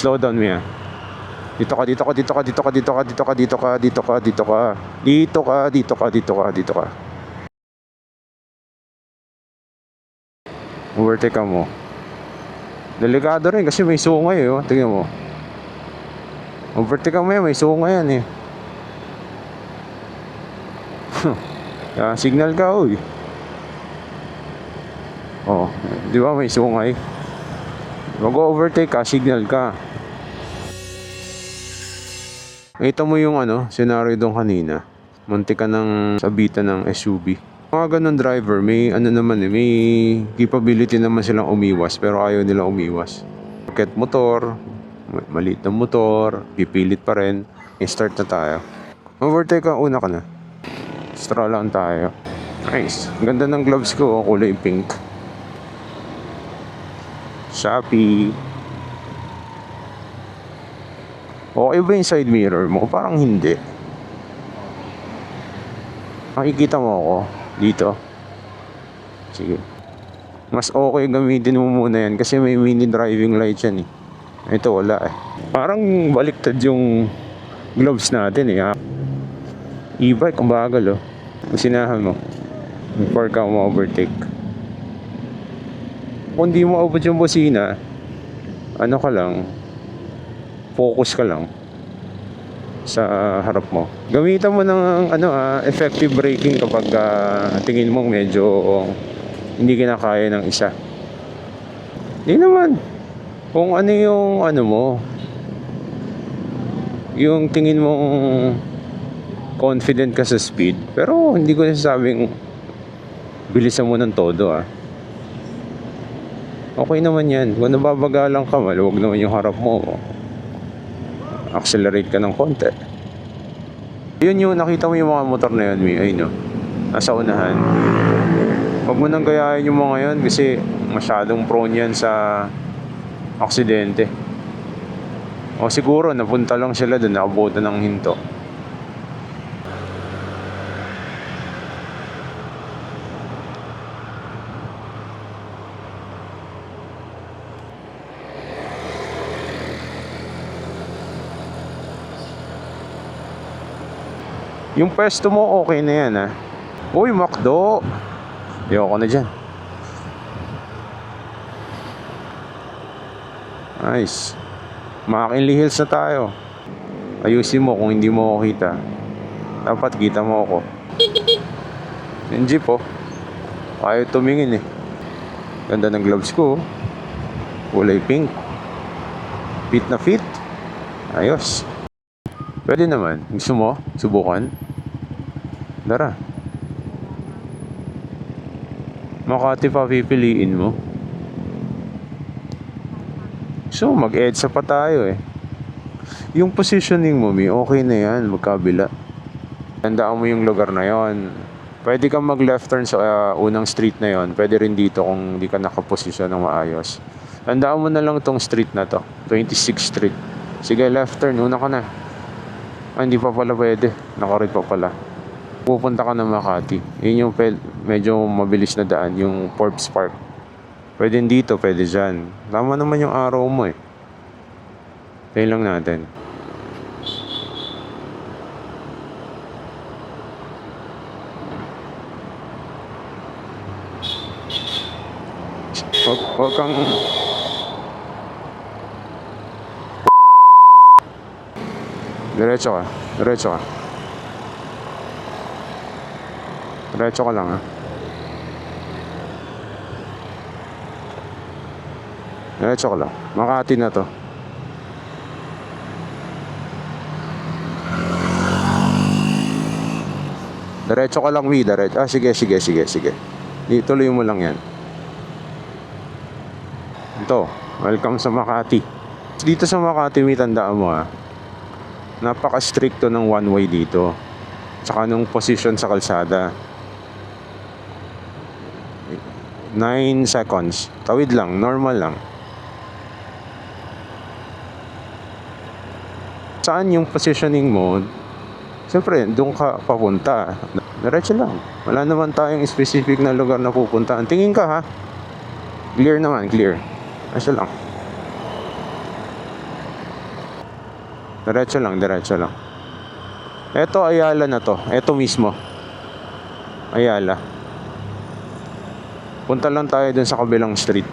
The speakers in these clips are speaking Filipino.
Slow down mo yan. Dito ka, dito ka, dito ka, dito ka, dito ka, dito ka, dito ka, dito ka, dito ka, dito ka, dito ka, dito ka, dito ka. Overtake ka mo. Delikado rin kasi may sungay oh. Tingnan mo. Overtake ka mo yan, may sungay yan eh. Signal ka oy. Oh, di ba may sungay? Mag-overtake ka, signal ka. Kita mo yung scenario doon kanina. Munti ka ng sabitan ng SUV. Mga ganun driver, may naman may capability naman silang umiwas pero ayaw nila umiwas. Rocket motor, maliit na motor, pipilit pa rin. I-start na tayo. Overtake ka, una ka na. Straw lang tayo. Nice. Ang ganda ng gloves ko, kulay pink. Shopee. Okay ba yung side mirror mo? Parang hindi. Makikita mo ako dito. Sige. Mas okay gamitin mo muna yan kasi may mini driving light yan eh. Ito wala eh. Parang baliktad yung gloves natin eh. E-bike, ang bagal oh. Masinahan mo before ka ma-overtake. Kung di mo abot yung busina, ka lang, focus ka lang sa harap mo. Gamitan mo ng effective braking kapag tingin mo medyo hindi kinakaya ng isa. Hindi naman. Kung ano yung mo, yung tingin mong confident ka sa speed, pero hindi ko nasasabing bilisan mo ng todo Okay naman yan. Kung nababagalan ka, maluwag naman yung harap mo. Accelerate ka ng konti. Yun yung nakita mo yung mga motor na yun, ay no. Nasa unahan. Huwag mo nang gayahin yung mga yun kasi masyadong prone yan sa aksidente. O siguro napunta lang sila doon, nakabuta ng hinto. Yung pwesto mo okay na yan Uy, McDo. Ayoko na dyan. Nice. McKinley Hills na tayo. Ayusin mo kung hindi mo ako kita. Dapat kita mo ako. Yung jeep ayaw tumingin Ganda ng gloves ko kulay pink. Fit na fit. Ayos. Pwede naman. Gusto mo? Subukan? Tara. Makati pa pipiliin mo. So, mag-EDSA pa tayo Yung positioning mo, okay na yan. Magkabila. Tandaan mo yung lugar na yon. Pwede kang mag-left turn sa unang street na yon. Pwede rin dito kung hindi ka nakaposisyon ng maayos. Tandaan mo na lang tong street na to. 26th Street. Sige, left turn. Una ka na. Hindi pa pala pwede. Nakarit pa pala. Pupunta ka ng Makati. Yun yung medyo mabilis na daan. Yung Forbes Park. Pwede dito, pwede dyan. Tama naman yung araw mo Tayo lang natin. Huwag kang... Diretso ka. Diretso ka. Diretso ka lang Diretso ka lang. Makati na to. Diretso ka lang, diretso. Sige. Tuloy mo lang yan. Ito. Welcome sa Makati. Dito sa Makati, may tandaan mo napaka-stricto ng one way dito. Tsaka nung position sa kalsada. 9 seconds. Tawid lang, normal lang. Saan yung positioning mo? Siyempre, doon ka papunta. Diretso lang. Wala naman tayong specific na lugar na pupuntahan. Tingin ka Clear naman, clear. Asya lang. Diretso lang, diretso lang. Eto, Ayala na to. Eto mismo. Ayala. Punta lang tayo dun sa kabilang street.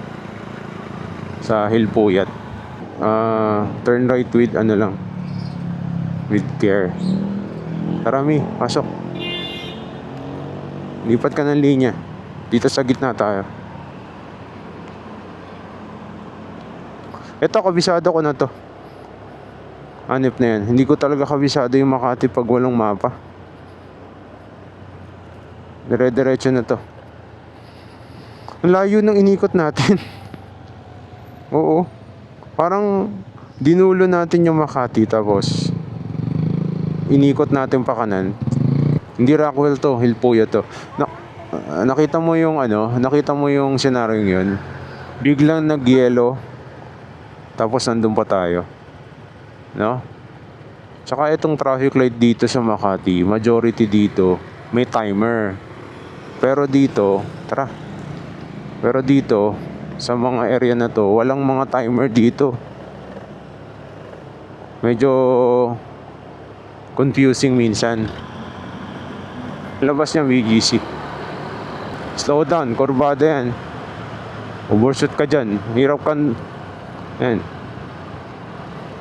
Sa Hilpuyat. Turn right with ano lang. With care. Tara, Mi, pasok. Lipat ka ng linya. Dito sa gitna tayo. Ito, kabisado ko na to. Hanip na yan. Hindi ko talaga kabisado yung Makati pag walang mapa. Dire-diretso na to. Ang layo ng inikot natin. Oo. Parang dinulo natin yung Makati tapos inikot natin pa kanan. Hindi Rockwell to, Hilpuyat to. Nakita mo yung nakita mo yung scenario yun. Biglang nag-yellow tapos nandun pa tayo. No? Tsaka itong traffic light dito sa Makati, majority dito may timer. Pero dito, Pero dito sa mga area na to, walang mga timer dito. Medyo confusing minsan. Labas niya VGC. Slow down, kurbada yan. Overshoot ka dyan. Hirap kan. Yan.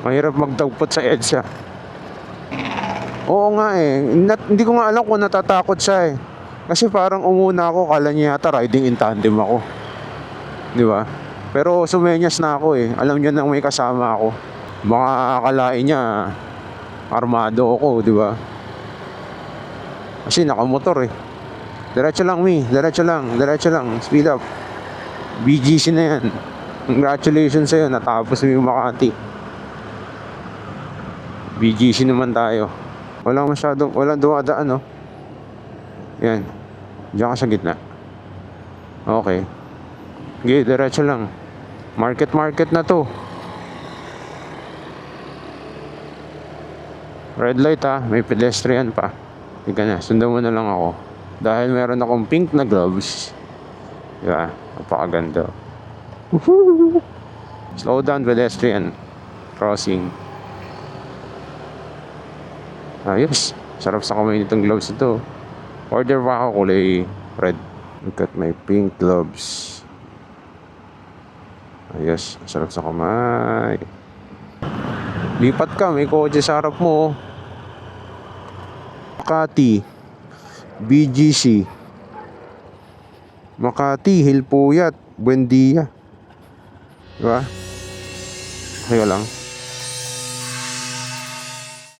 Mahirap magdagpot sa EDSA. Oo nga eh. Hindi ko nga alam kung natatakot siya eh. Kasi parang umuna ako, kala niya yata riding in tandem ako. Di ba? Pero sumenyas na ako eh. Alam niya nang may kasama ako. Baka akalain niya armado ako, di ba? Kasi nakamotor eh. Diretso lang, Mi. Diretso lang. Diretso lang. Speed up. BGC na yan. Congratulations sa'yo. Natapos mo yung Makati. BGC naman tayo. Walang dumadaan, no? Yan. Diyan ka sa gitna. Okay. Okay, diretso lang. Market na to. Red light ha. May pedestrian pa. Ika na. Sundan mo na lang ako. Dahil meron akong pink na gloves. Diba? Napakaganda. Woohoo! Slow down, pedestrian. Crossing. Ayos. Sarap sa kamay nitong gloves ito. Order pa ako kulay red. Look at my pink gloves. Ayos. Sarap sa kamay. Lipat ka. May kotse sa harap mo. Makati. BGC. Makati. Hilpuyat. Buendia. Diba? Kaya lang.